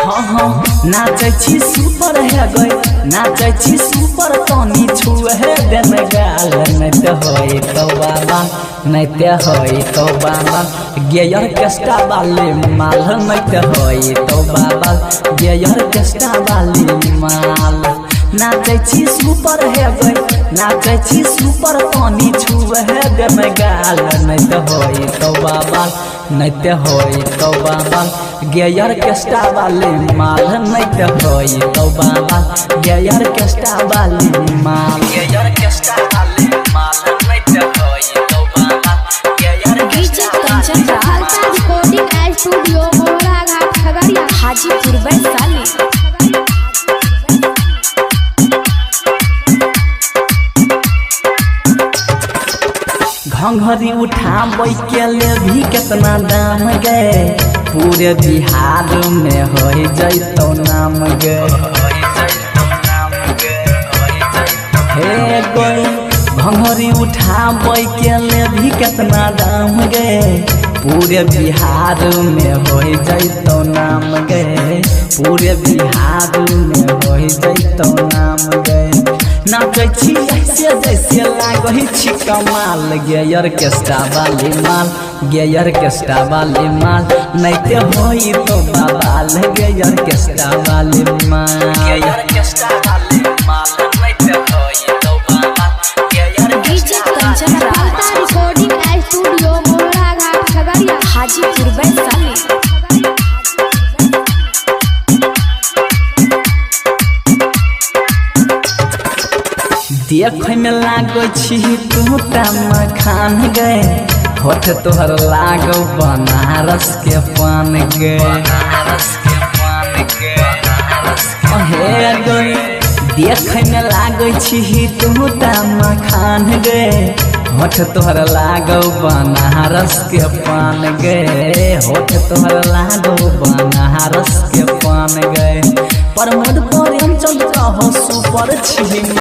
हाँ नाचे छी सुपर है गई नाचे छी सुपर तनी छुए देन गाल नहीं ते होई तो बाबा नहीं ते होई तो बाबा गेयर केस्टा वाले माल नहीं ते होई तो बाबा गेयर केस्टा वाले माल नाचे छी सुपर है गई नाचे छी सुपर तनी छुए देन गाल नहीं ते होई तो बाबा नहीं ते होई तो बाबा गेयर केस्टा वाले माल नहीं ते होई तो बाबा गेयर केस्टा वाले माल गेयर केस्टा वाले माल नहीं ते होई तो बाबा गेयर केस्टा कंचन राहता रिकॉर्डिंग स्टूडियो मोहरा घाट खगड़िया हाजीपुर वैशाली। घंघरी उठाबै के ले भी कितना दाम गए पूरे बिहार में हो जैतो नाम गे हे गोई घंघरी उठाबै के ले भी कितना दाम गए पूरे बिहार में हो जैतो नाम गए पूरे बिहार में हो जैतो नाम गए नाचे छी ऐसे जैसे लागही छी कमाल गेयर केस्टा वाली माल गेयर केस्टा वाली माल नहीं ते होई तो बाबाल गेयर केस्टा वाली माल गेयर केस्टा वाली माल नहीं ते होई तो बाबा गेयर कंचन राहता रिकॉर्डिंग स्टूडियो मोहरा घाट खगड़िया हाजीपुर वैशाली। देख में लागो छी तू मखान गए होठ तोहर लागो बनारस के पान गए हे गई देख में लागो छी तू मखान गए होठ तोहर लागो बनारस के पान गए होठ तोहर लागो बनारस के पान गए प्रमोद प्रेमचंद कहो सुपर छी।